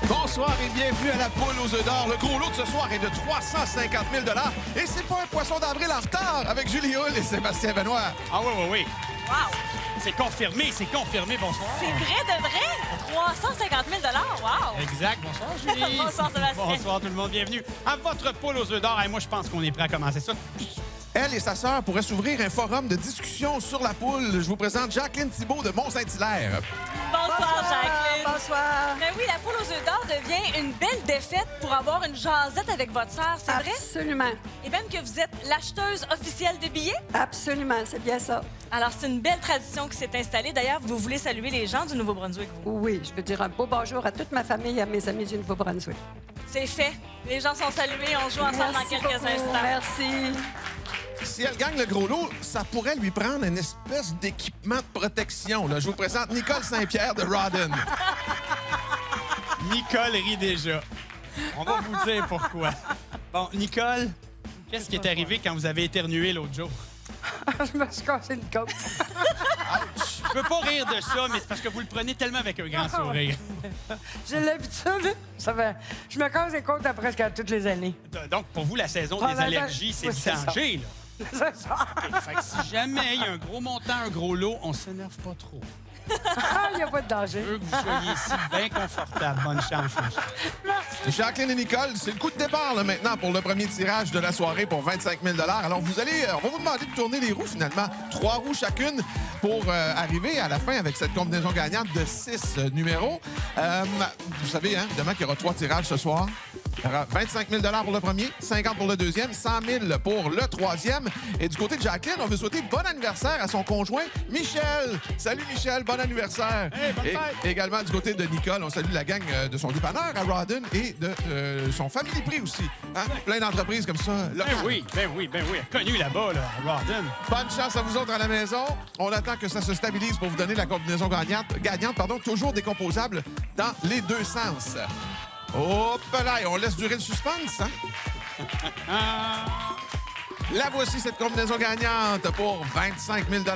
Bonsoir et bienvenue à la poule aux œufs d'or. Le gros lot de ce soir est de 350 000 $ et c'est pas un poisson d'avril en retard avec Julie Hull et Sébastien Benoît. Ah oui. Wow! C'est confirmé, bonsoir. C'est vrai de vrai? 350 000 wow! Exact, bonsoir Julie. Bonsoir Sébastien. Bonsoir tout le monde, bienvenue à votre poule aux œufs d'or. Et moi, je pense qu'on est prêt à commencer ça. Elle et sa sœur pourraient s'ouvrir un forum de discussion sur la poule. Je vous présente Jacqueline Thibault de Mont-Saint-Hilaire. Bonsoir Jacqueline. Bonsoir. Mais oui, la poule aux œufs d'or devient une belle défaite pour avoir une jasette avec votre sœur, c'est vrai? Absolument. Et même que vous êtes l'acheteuse officielle de billets? Absolument, c'est bien ça. Alors, c'est une belle tradition qui s'est installée. D'ailleurs, vous voulez saluer les gens du Nouveau-Brunswick, vous? Oui, je veux dire un beau bonjour à toute ma famille et à mes amis du Nouveau-Brunswick. C'est fait. Les gens sont salués. On joue ensemble dans quelques beaucoup. instants. Merci. Si elle gagne le gros lot, ça pourrait lui prendre une espèce d'équipement de protection. Là. Je vous présente Nicole Saint-Pierre de Rawdon. Nicole rit déjà. On va vous dire pourquoi. Bon, Nicole, qu'est-ce qui est arrivé quand vous avez éternué l'autre jour? Je me suis cassé une côte. Je peux pas rire de ça, mais c'est parce que vous le prenez tellement avec un grand sourire. J'ai l'habitude. Je me casse les côtes à presque à toutes les années. Donc, pour vous, la saison des allergies, c'est Oui, du c'est ça. danger, là. C'est ça. OK, fait que si jamais il y a un gros montant, un gros lot, on s'énerve pas trop. Il n'y a pas de danger. Je veux que vous soyez ici bien confortable. Bonne chance. Jacqueline et Nicole, c'est le coup de départ là, maintenant pour le premier tirage de la soirée pour 25 000 $. Alors, on va vous demander de tourner les roues finalement. 3 roues chacune pour arriver à la fin avec cette combinaison gagnante de 6 numéros. Vous savez, hein, demain qu'il y aura 3 tirages ce soir. Il y aura 25 000 $ pour le premier, 50 pour le deuxième, 100 000 pour le troisième. Et du côté de Jacqueline, on veut souhaiter bon anniversaire à son conjoint, Michel. Salut Michel, bon anniversaire. Hey, bonne fête. Et également du côté de Nicole, on salue la gang de son dépanneur à Rawdon et de son Family Prix aussi. Hein? Plein d'entreprises comme ça. locales. Ben oui. Connu là-bas, là, à Rawdon. Bonne chance à vous autres à la maison. On attend que ça se stabilise pour vous donner la combinaison gagnante, toujours décomposable dans les deux sens. Hop là, et on laisse durer le suspense, hein? La voici, cette combinaison gagnante pour 25 000 $.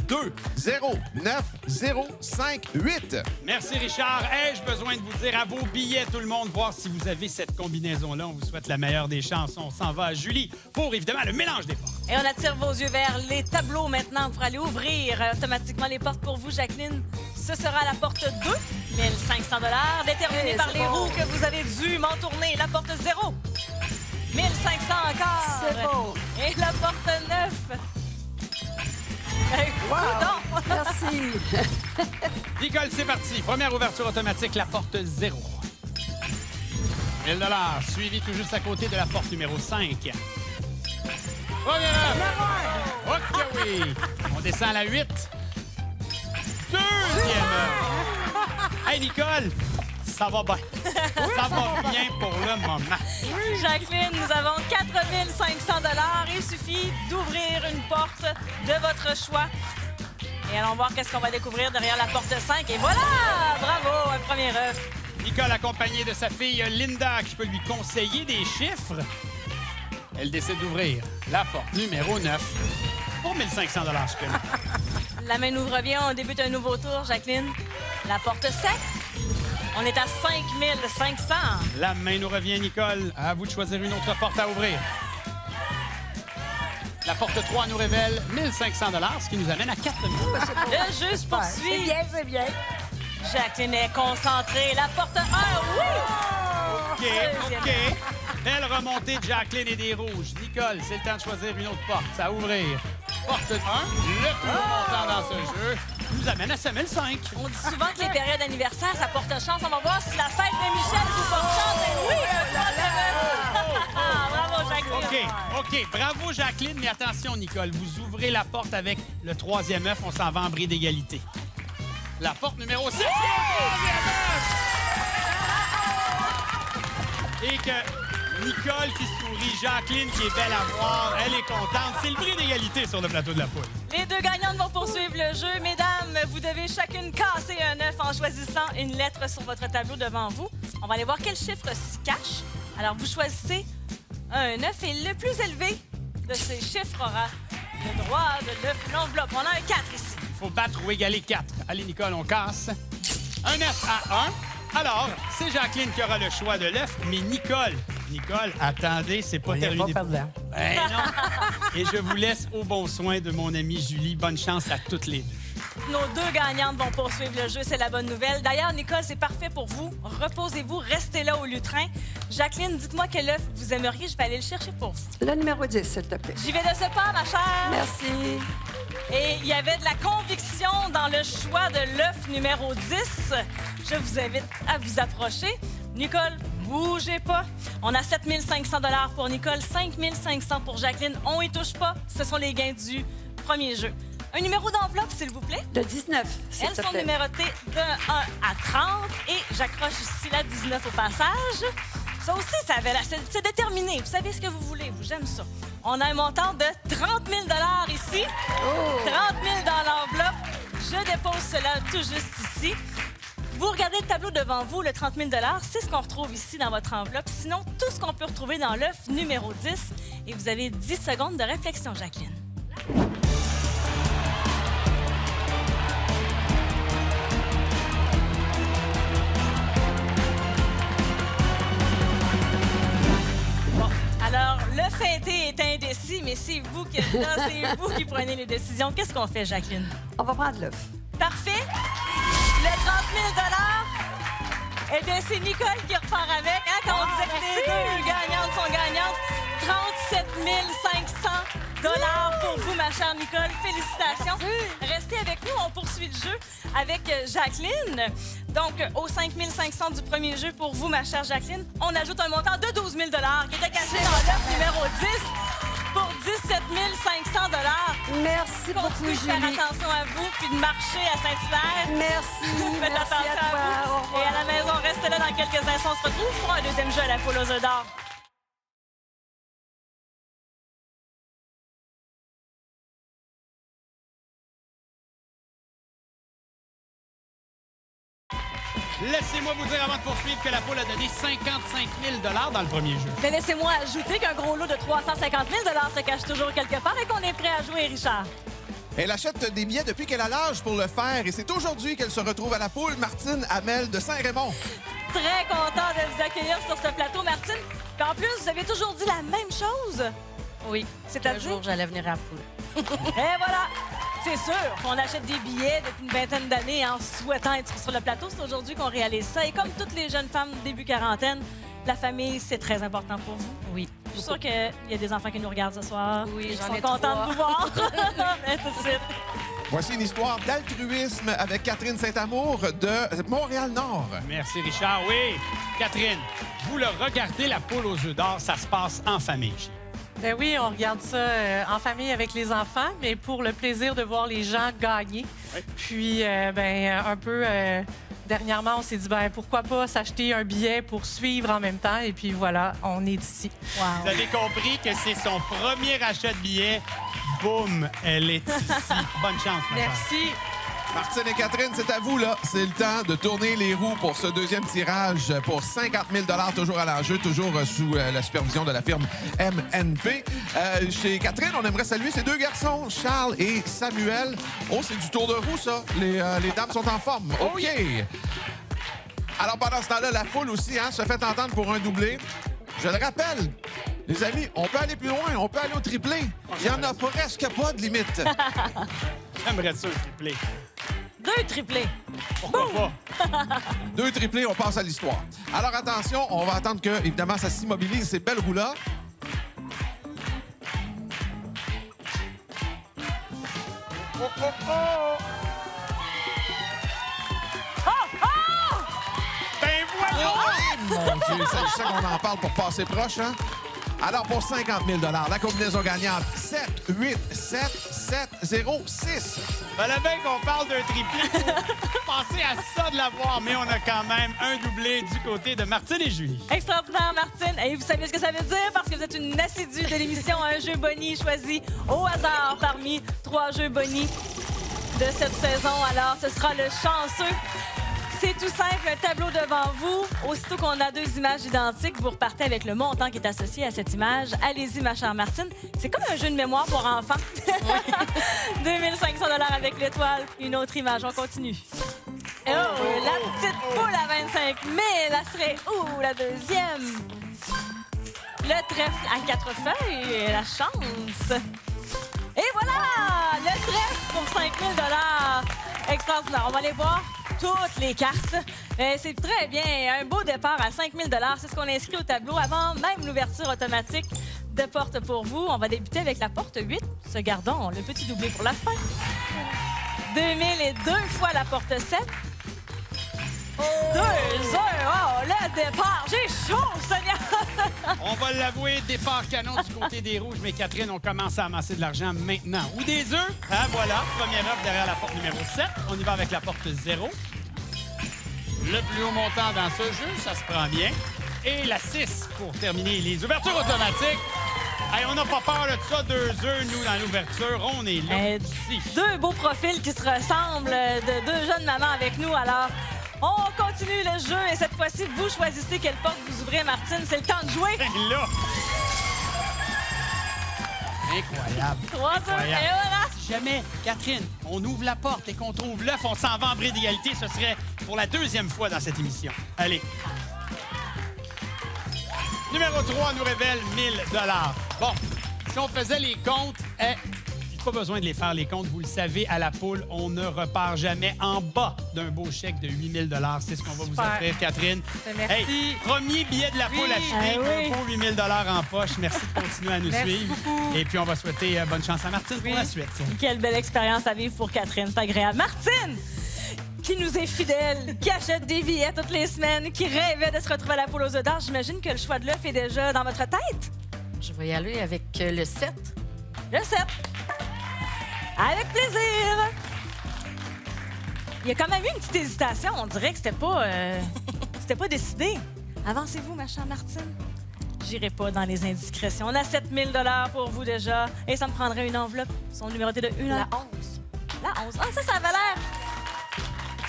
2, 0, 9, 0, 5, 8. Merci, Richard. Ai-je besoin de vous dire à vos billets, tout le monde, voir si vous avez cette combinaison-là. On vous souhaite la meilleure des chances. On s'en va à Julie pour, évidemment, le mélange des portes. Et on attire vos yeux vers les tableaux maintenant pour aller ouvrir automatiquement les portes pour vous, Jacqueline. Ce sera la porte 2, 1 500 $, déterminée par les roues que vous avez dû m'entourner. La porte 0, 1 500 encore. C'est beau. Et la porte 9. Wow. Merci. Nicole, c'est parti. Première ouverture automatique, la porte 0. 1 000 $, suivi tout juste à côté de la porte numéro 5. Première œuvre. OK, oui. On descend à la 8. Deuxième œuvre. Hey, Nicole, ça va bien. Ça va bien pour le moment. Jacqueline, nous avons 4 500 $. Il suffit d'ouvrir une porte de votre choix. Et allons voir qu'est-ce qu'on va découvrir derrière la porte 5. Et voilà! Bravo! Un premier œuf. Nicole, accompagnée de sa fille Linda, qui peut lui conseiller des chiffres. Elle décide d'ouvrir la porte numéro 9 pour 1 500 $, je connais. La main nous revient. On débute un nouveau tour, Jacqueline. La porte 7. On est à 5 500. La main nous revient, Nicole. À vous de choisir une autre porte à ouvrir. La porte 3 nous révèle 1 500 $, ce qui nous amène à 4 000 $. Le jeu se C'est poursuit. bien, c'est bien. Jacqueline est concentrée. La porte 1, oui! OK. Belle remontée de Jacqueline et des rouges. Nicole, c'est le temps de choisir une autre porte à ouvrir. Porte 1, le plus haut montant dans ce jeu, nous amène à 5 500 $. On dit souvent que les périodes d'anniversaire, ça porte chance. On va voir si la fête de Michel vous porte chance. Et oui, bravo, Jacqueline. OK. Bravo, Jacqueline. Mais attention, Nicole, vous ouvrez la porte avec le troisième œuf. On s'en va en bris d'égalité. La porte numéro 6. Et que Nicole qui sourit, Jacqueline qui est belle à voir, elle est contente. C'est le bris d'égalité sur le plateau de la poule. Les deux gagnantes vont poursuivre le jeu. Mesdames, vous devez chacune casser un œuf en choisissant une lettre sur votre tableau devant vous. On va aller voir quel chiffre s'y cache. Alors, vous choisissez un œuf et le plus élevé de ces chiffres aura le droit de l'œuf l'enveloppe. On a un 4 ici. Il faut battre ou égaler 4. Allez, Nicole, on casse. Un œuf à 1. Alors, c'est Jacqueline qui aura le choix de l'œuf, mais Nicole, attendez, c'est pas On n'est terminé. pas perdant. Ben non. Et je vous laisse au bon soin de mon amie Julie. Bonne chance à toutes les deux. Nos deux gagnantes vont poursuivre le jeu, c'est la bonne nouvelle. D'ailleurs, Nicole, c'est parfait pour vous. Reposez-vous, restez là au lutrin. Jacqueline, dites-moi quel œuf vous aimeriez, je vais aller le chercher pour vous. Le numéro 10, s'il te plaît. J'y vais de ce pas, ma chère. Merci. Et il y avait de la conviction dans le choix de l'œuf numéro 10. Je vous invite à vous approcher. Nicole, bougez pas. On a 7 500 $ pour Nicole, 5 500 pour Jacqueline. On y touche pas. Ce sont les gains du premier jeu. Un numéro d'enveloppe, s'il vous plaît. Le 19, s'il Elles te sont plaît. numérotées de 1 à 30 et j'accroche ici la 19 au passage. Ça aussi, c'est déterminé. Vous savez ce que vous voulez. J'aime ça. On a un montant de 30 000 $ ici. 30 000 dans l'enveloppe. Je dépose cela tout juste ici. Vous regardez le tableau devant vous, le 30 000 $, c'est ce qu'on retrouve ici dans votre enveloppe. Sinon, tout ce qu'on peut retrouver dans l'œuf numéro 10. Et vous avez 10 secondes de réflexion, Jacqueline. Alors, le feinté est indécis, mais c'est vous qui êtes là, c'est vous qui prenez les décisions. Qu'est-ce qu'on fait, Jacqueline? On va prendre l'œuf. Parfait. Le 30 000 $, eh bien, c'est Nicole qui repart avec. Hein, quand on disait que les deux gagnantes sont gagnantes. 37 500 $ pour vous, ma chère Nicole. Félicitations. Restez avec nous. On poursuit le jeu avec Jacqueline. Donc, aux 5 500 du premier jeu pour vous, ma chère Jacqueline, on ajoute un montant de 12 000 $ qui était caché dans l'œuf numéro 10 pour 17 500 $. Merci beaucoup, Continuez de faire Julie. attention à vous puis de marcher à Saint-Hilaire. Merci. Faites Merci attention à toi. à Au vous. revoir. Et à la maison, restez là dans quelques instants. On se retrouve pour un deuxième jeu à la poule aux œufs d'or. Laissez-moi vous dire avant de poursuivre que la poule a donné 55 000 $ dans le premier jeu. Mais laissez-moi ajouter qu'un gros lot de 350 000 $ se cache toujours quelque part et qu'on est prêt à jouer, Richard. Elle achète des billets depuis qu'elle a l'âge pour le faire et c'est aujourd'hui qu'elle se retrouve à la poule. Martine Hamel de Saint-Raymond. Très content de vous accueillir sur ce plateau, Martine. Puis en plus, vous avez toujours dit la même chose. Oui, C'est-à-dire? un jour, j'allais venir à la poule. Et voilà! C'est sûr qu'on achète des billets depuis une vingtaine d'années en souhaitant être sur le plateau. C'est aujourd'hui qu'on réalise ça. Et comme toutes les jeunes femmes début quarantaine, la famille, c'est très important pour vous. Oui. Je suis sûre qu'il y a des enfants qui nous regardent ce soir. Oui, Ils j'en sont ai contents 3. de vous voir. Mais tout de suite. Voici une histoire d'altruisme avec Catherine Saint-Amour de Montréal-Nord. Merci, Richard. Oui, Catherine, vous le regardez, la poule aux œufs d'or, ça se passe en famille. Ben oui, on regarde ça en famille avec les enfants, mais pour le plaisir de voir les gens gagner. Oui. Puis, un peu dernièrement, on s'est dit, ben pourquoi pas s'acheter un billet pour suivre en même temps. Et puis voilà, on est ici. Vous avez compris que c'est son premier achat de billets. Boum, elle est ici. Bonne chance, ma chère. Merci. Martine et Catherine, c'est à vous, là. C'est le temps de tourner les roues pour ce deuxième tirage pour 50 000 $, toujours à l'enjeu, toujours sous la supervision de la firme MNP. Chez Catherine, on aimerait saluer ces deux garçons, Charles et Samuel. Oh, c'est du tour de roue, ça. Les dames sont en forme. OK. Alors, pendant ce temps-là, la foule aussi se fait entendre pour un doublé. Je le rappelle, les amis, on peut aller plus loin, on peut aller au triplé. Il n'y en a presque pas de limite. J'aimerais ça, s'il vous plaît. 2 triplés. Pourquoi pas? 2 triplés, on passe à l'histoire. Alors attention, on va attendre que, évidemment, ça s'immobilise, ces belles roues-là. Ben voyons! Mon Dieu, ça, je sais qu'on en parle pour passer proche, hein? Alors, pour 50 000 $, la combinaison gagnante, 7, 8, 7, 7, 0, 6. Fallait bien qu'on parle d'un triplé. Pensez à ça de l'avoir, mais on a quand même un doublé du côté de Martine et Julie. Extraordinaire, Martine. Et vous savez ce que ça veut dire? Parce que vous êtes une assidue de l'émission Un jeu boni choisi au hasard parmi 3 jeux boni de cette saison. Alors, ce sera le chanceux. C'est tout simple, un tableau devant vous. Aussitôt qu'on a 2 images identiques, vous repartez avec le montant qui est associé à cette image. Allez-y, ma chère Martine. C'est comme un jeu de mémoire pour enfants. 2 500 $ avec l'étoile. Une autre image. On continue. Oh, la petite poule à 25 000, elle serait où la deuxième? Le trèfle à 4 feuilles, la chance. Et voilà, le trèfle pour 5 000 $. Extraordinaire. On va aller voir toutes les cartes. C'est très bien. Un beau départ à 5 000 $. C'est ce qu'on a inscrit au tableau avant même l'ouverture automatique de porte pour vous. On va débuter avec la porte 8. Se gardons le petit doublé pour la fin. 2 000 et 2 fois la porte 7. 2 heures. Oh, le départ. J'ai chaud, Sonia. On va l'avouer, départ canon du côté des rouges, mais Catherine, on commence à amasser de l'argent maintenant. Ou des œufs. Ah, voilà. Première offre derrière la porte numéro 7. On y va avec la porte 0. Le plus haut montant dans ce jeu, ça se prend bien. Et la 6 pour terminer les ouvertures automatiques. Hey, on n'a pas peur de ça, 2 œufs, nous, dans l'ouverture. On est là. Ici. 2 beaux profils qui se ressemblent, de 2 jeunes mamans avec nous. Alors, on continue le jeu et cette fois-ci, vous choisissez quelle porte vous ouvrez, Martine. C'est le temps de jouer. Là. Incroyable. 3 œufs, et voilà. Si jamais, Catherine, on ouvre la porte et qu'on trouve l'œuf, on s'en va en bris d'égalité. Ce serait pour la 2e fois dans cette émission. Allez. Numéro 3 nous révèle 1 000 $. Bon, si on faisait les comptes, pas besoin de les faire, les comptes. Vous le savez, à la poule, on ne repart jamais en bas d'un beau chèque de 8 000 $. C'est ce qu'on va vous offrir, Catherine. Merci. Hey, premier billet de la poule acheté, un beau 8 000 $ en poche. Merci de continuer à nous suivre. Beaucoup. Et puis, on va souhaiter bonne chance à Martine pour la suite. Quelle belle expérience à vivre pour Catherine. C'est agréable. Martine, qui nous est fidèle, qui achète des billets toutes les semaines, qui rêvait de se retrouver à la poule aux œufs d'or. J'imagine que le choix de l'œuf est déjà dans votre tête. Je vais y aller avec le 7. Le 7. Avec plaisir. Il y a quand même eu une petite hésitation. On dirait que c'était pas décidé. Avancez-vous, ma chère Martine. J'irai pas dans les indiscrétions. On a 7 000 $ pour vous déjà. Et ça me prendrait une enveloppe. Son numéroté de 1 à La 11. La 11. Ah, ça avait l'air...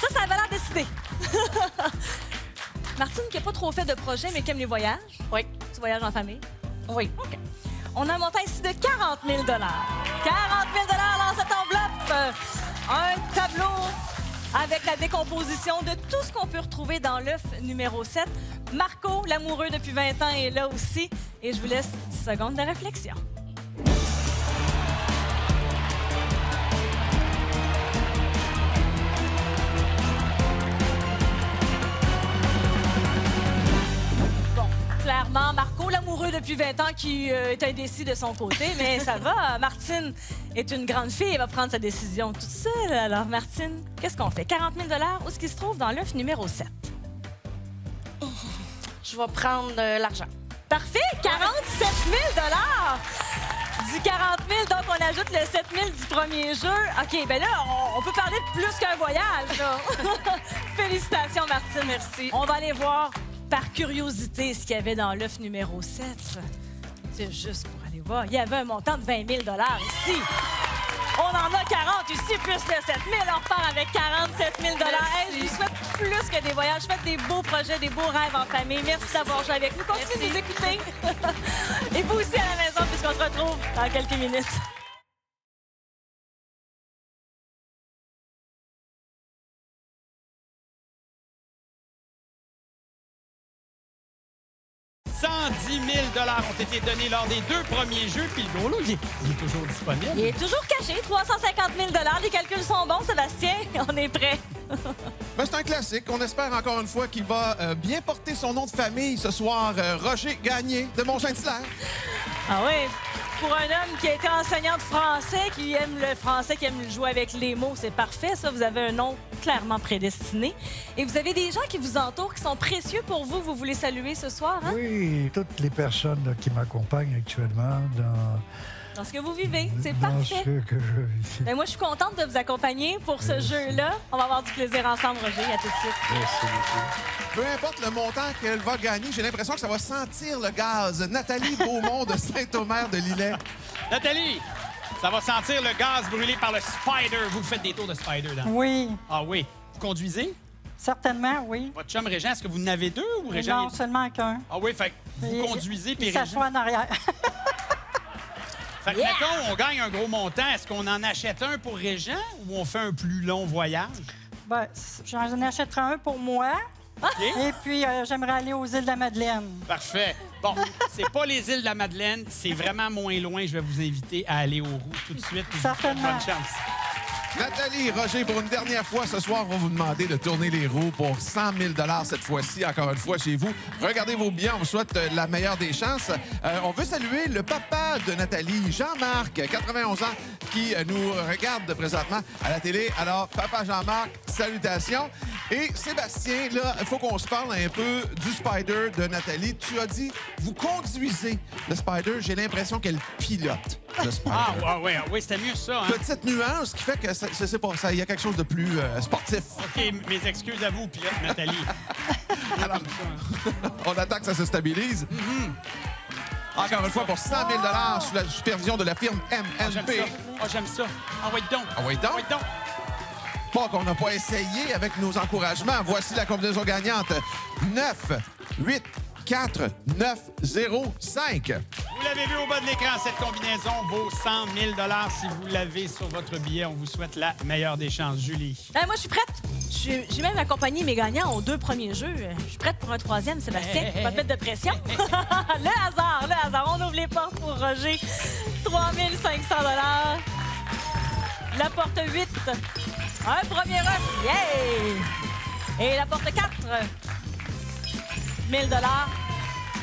Ça avait l'air décidé. Martine, qui n'a pas trop fait de projet, mais qui aime les voyages. Oui. Tu voyages en famille? Oui. OK. On a un montant ici de 40 000 $. 40 000 dans cette enveloppe. Un tableau avec la décomposition de tout ce qu'on peut retrouver dans l'œuf numéro 7. Marco, l'amoureux depuis 20 ans, est là aussi. Et je vous laisse 10 secondes de réflexion. Clairement, Marco, l'amoureux depuis 20 ans qui est indécis de son côté, mais ça va. Martine est une grande fille, elle va prendre sa décision toute seule. Alors, Martine, qu'est-ce qu'on fait? 40 000 $, où est-ce qu'il se trouve dans l'œuf numéro 7? Je vais prendre l'argent. Parfait! 47 000 $! Du 40 000, donc on ajoute le 7 000 du premier jeu. OK, bien là, on peut parler de plus qu'un voyage, là. Félicitations, Martine. Merci. On va aller voir par curiosité ce qu'il y avait dans l'œuf numéro 7. C'est juste pour aller voir. Il y avait un montant de 20 000 $ ici. On en a 40 ici, plus le 7 000. On repart avec 47 000 $. Hey, je vous souhaite plus que des voyages. Faites des beaux projets, des beaux rêves en famille. Merci d'avoir joué avec nous. Continuez de nous écouter. Et vous aussi à la maison, puisqu'on se retrouve dans quelques minutes. « 110 000 $ ont été donnés lors des 2 premiers jeux, puis le gros lot, il est toujours disponible. Il est toujours caché. 350 000 $. Les calculs sont bons, Sébastien. On est prêt. Ben, c'est un classique. On espère encore une fois qu'il va bien porter son nom de famille ce soir. Roger Gagné de Mont-Saint-Hilaire. Ah oui, pour un homme qui a été enseignant de français, qui aime le français, qui aime jouer avec les mots, c'est parfait. Ça, vous avez un nom clairement prédestiné. Et vous avez des gens qui vous entourent, qui sont précieux pour vous. Vous voulez saluer ce soir, hein? Oui, toutes les personnes qui m'accompagnent actuellement Dans ce que vous vivez, c'est dans parfait. ce que je vis. Mais moi, je suis contente de vous accompagner pour ce jeu-là. On va avoir du plaisir ensemble, Roger. À tout de suite. Merci beaucoup. Peu importe le montant qu'elle va gagner, j'ai l'impression que ça va sentir le gaz. Nathalie Beaumont de Saint-Omer de Lillet. Nathalie, ça va sentir le gaz brûlé par le Spider. Vous faites des tours de Spider, dans... Oui, Ah oui. Vous conduisez? certainement, oui. Votre chum Régent, est-ce que vous en avez 2 ou Régent? Non, seulement qu'un. Ah oui, fait que vous conduisez, puis Il Régent... s'assoit en arrière. Fait que, mettons, on gagne un gros montant. Est-ce qu'on en achète un pour Régent ou on fait un plus long voyage? Ben, j'en achèterai un pour moi. Et puis, j'aimerais aller aux îles de la Madeleine. Parfait. Bon, c'est pas les îles de la Madeleine, c'est vraiment moins loin. Je vais vous inviter à aller aux roues tout de suite. Certainement. Bonne chance. Nathalie, Roger, pour une dernière fois ce soir, on va vous demander de tourner les roues pour 100 000 cette fois-ci, encore une fois chez vous. Regardez vos billets, on vous souhaite la meilleure des chances. On veut saluer le papa de Nathalie, Jean-Marc, 91 ans, qui nous regarde présentement à la télé. Alors, papa Jean-Marc, salutations. Et Sébastien, là, il faut qu'on se parle un peu du Spider de Nathalie. Tu as dit, vous conduisez le Spider. J'ai l'impression qu'elle pilote le Spider. Oui, c'était mieux ça. Hein? Petite nuance qui fait que, je sais pas, il y a quelque chose de plus sportif. OK, mes excuses à vous, pilote Nathalie. Alors, on attend que ça se stabilise. Encore une fois, pour 100 000 sous la supervision de la firme MNP. J'aime ça. Ah oui, donc. Ah oui, donc? Oui, donc. Pas qu'on n'a pas essayé avec nos encouragements. Voici la combinaison gagnante. 9, 8, 4, 9, 0, 5. Vous l'avez vu au bas de l'écran, cette combinaison vaut 100 000 $. Si vous l'avez sur votre billet, on vous souhaite la meilleure des chances. Julie. Moi, je suis prête. J'ai même accompagné mes gagnants aux 2 premiers jeux. Je suis prête pour un 3e, Sébastien. Pas de mettre de pression. Le hasard. On ouvre les portes pour Roger. 3 500 $. La porte 8. Un premier œuf. Yeah! Et la porte 4. 1000 $.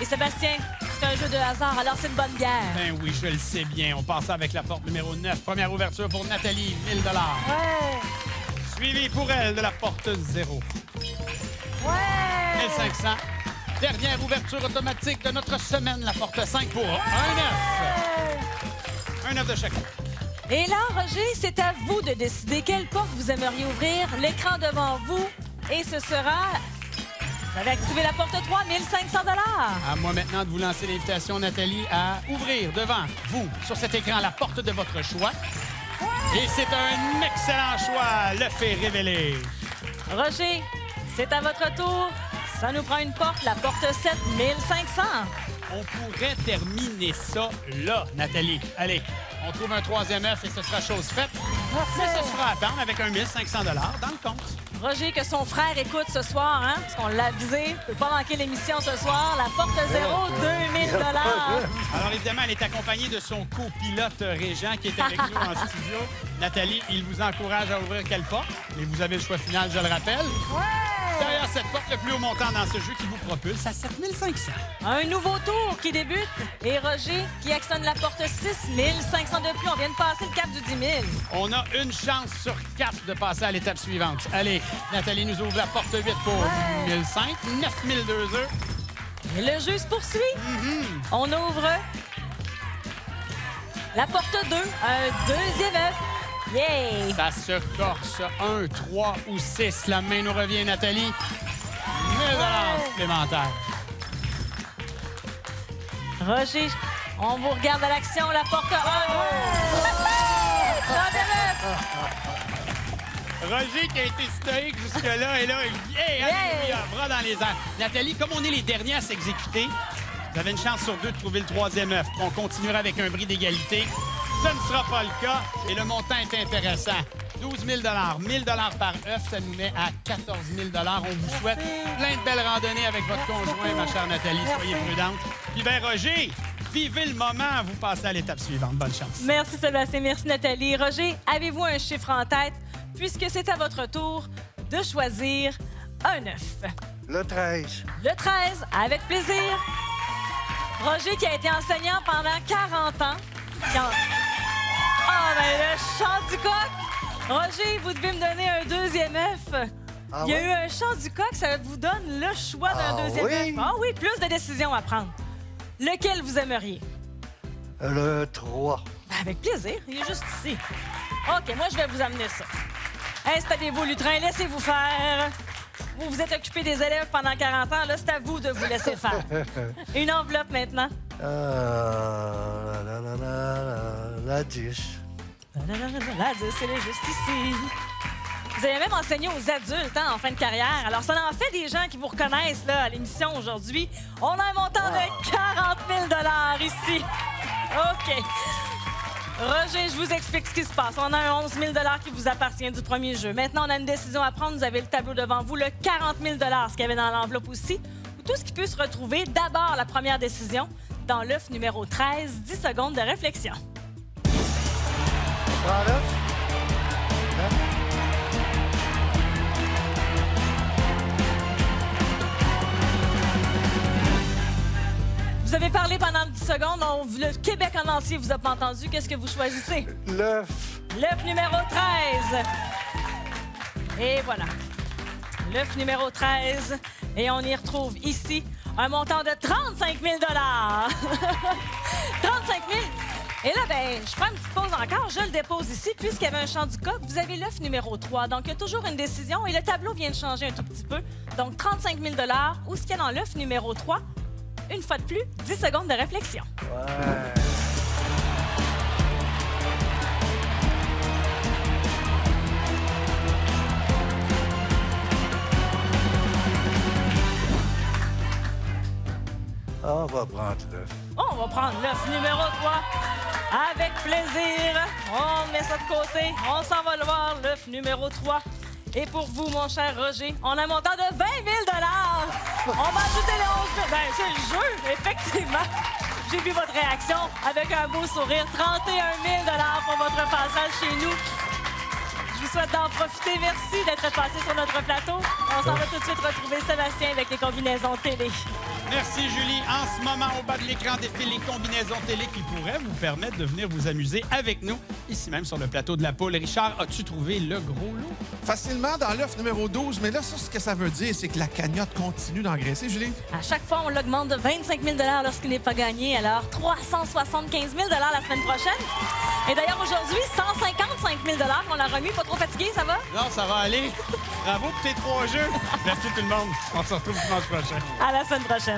Et Sébastien, c'est un jeu de hasard, alors c'est une bonne bière. Ben oui, je le sais bien. On passe avec la porte numéro 9. Première ouverture pour Nathalie, 1000 $. Ouais! Suivi pour elle de la porte 0. Ouais! 1500. Dernière ouverture automatique de notre semaine, la porte 5 pour un 9. Un 9 de chacun. Et là, Roger, c'est à vous de décider quelle porte vous aimeriez ouvrir. L'écran devant vous. Et ce sera... Vous allez activer la porte 3, 1500 $. À moi maintenant de vous lancer l'invitation, Nathalie, à ouvrir devant vous, sur cet écran, la porte de votre choix. Et c'est un excellent choix. Le fait révéler. Roger, c'est à votre tour. Ça nous prend une porte, la porte 7, 1500. On pourrait terminer ça là, Nathalie. Allez, on trouve un 3e œuf et ce sera chose faite. Mais ce sera à attendre avec un 1500 $ dans le compte. Roger, que son frère écoute ce soir, hein? Parce qu'on l'a avisé. Ne peut pas manquer l'émission ce soir. La porte 0, 2000 $. Alors, évidemment, elle est accompagnée de son copilote Régent qui est avec nous en studio. Nathalie, il vous encourage à ouvrir quelle porte? Et vous avez le choix final, je le rappelle. Derrière cette porte, le plus haut montant dans ce jeu qui vous propulse à 7500. Un nouveau tour qui débute. Et Roger qui actionne la porte 6, 1500 de plus. On vient de passer le cap du 10 000. On a une chance sur 4 de passer à l'étape suivante. Allez, Nathalie nous ouvre la porte 8 pour 1005, 9002 œufs. Et le jeu se poursuit. On ouvre la porte 2, un 2e œuf. Yeah! Ça se corse 1, 3 ou 6. La main nous revient, Nathalie. 1000 $ supplémentaires. Roger, on vous regarde à l'action, la porte 1. Roger qui a été stoïque jusque-là et là, il vient, alléluia, bras dans les airs. Nathalie, comme on est les derniers à s'exécuter, vous avez une chance sur 2 de trouver le 3e œuf. On continuera avec un bris d'égalité. Ce ne sera pas le cas et le montant est intéressant. 12 000 $. 1 000 $ par œuf, ça nous met à 14 000 $. On vous souhaite plein de belles randonnées avec votre conjoint, ma chère Nathalie. Soyez prudente. Puis bien, Roger, vivez le moment. Vous passez à l'étape suivante. Bonne chance. Merci Sébastien, merci Nathalie. Roger, avez-vous un chiffre en tête? Puisque c'est à votre tour de choisir un œuf. Le 13. Le 13, avec plaisir. Roger qui a été enseignant pendant 40 ans. Ah, ben le chant du coq! Roger, vous devez me donner un 2e œuf. Ah Il y a ouais? eu un chant du coq, ça vous donne le choix d'un 2e oui? œuf. Ah oui, plus de décisions à prendre. Lequel vous aimeriez? Le 3. Ben, avec plaisir, il est juste ici. OK, moi, je vais vous amener ça. Installez-vous, lutrin, laissez-vous faire. Vous vous êtes occupé des élèves pendant 40 ans, là, c'est à vous de vous laisser faire. Une enveloppe maintenant. La 10. La 10, elle est juste ici. Vous avez même enseigné aux adultes en fin de carrière. Alors, ça en fait des gens qui vous reconnaissent là, à l'émission aujourd'hui. On a un montant de 40 000 $ ici. OK. Roger, je vous explique ce qui se passe. On a un 11 000 qui vous appartient du premier jeu. Maintenant, on a une décision à prendre. Vous avez le tableau devant vous, le 40 000 ce qu'il y avait dans l'enveloppe aussi, ou tout ce qui peut se retrouver. D'abord, la première décision, dans l'œuf numéro 13, 10 secondes de réflexion. Prends l'œuf. Vous avez parlé pendant 10 secondes. Le Québec en entier vous a pas entendu. Qu'est-ce que vous choisissez? L'œuf. L'œuf numéro 13. Et voilà. L'œuf numéro 13. Et on y retrouve ici un montant de 35 000 35 000 Et là, ben, je prends une petite pause encore. Je le dépose ici, puisqu'il y avait un champ du coq. Vous avez l'œuf numéro 3. Donc, il y a toujours une décision. Et le tableau vient de changer un tout petit peu. Donc, 35 000 Où est-ce qu'il y a dans l'œuf numéro 3? Une fois de plus, 10 secondes de réflexion. Ouais. On va prendre l'œuf. On va prendre l'œuf numéro 3. Avec plaisir. On met ça de côté. On s'en va le voir, l'œuf numéro 3. Et pour vous, mon cher Roger, on a un montant de 20 000 On va ajouter les 11 000 Ben, c'est le jeu, effectivement. J'ai vu votre réaction avec un beau sourire. 31 000 pour votre passage chez nous. Je vous souhaite d'en profiter. Merci d'être passé sur notre plateau. On s'en va tout de suite retrouver Sébastien avec les combinaisons télé. Merci, Julie. En ce moment, au bas de l'écran défilent les combinaisons télé qui pourraient vous permettre de venir vous amuser avec nous, ici même sur le plateau de la poule. Richard, as-tu trouvé le gros lot? Facilement dans l'œuf numéro 12, mais là, ça, ce que ça veut dire, c'est que la cagnotte continue d'engraisser, Julie. À chaque fois, on l'augmente de 25 000 lorsqu'il n'est pas gagné. Alors, 375 000 la semaine prochaine. Et d'ailleurs, aujourd'hui, 155 000 qu'on a remis. Pas trop fatigué, ça va? Non, ça va aller. Bravo pour tes 3 jeux. Merci tout le monde. On se retrouve dimanche prochain. À la semaine prochaine.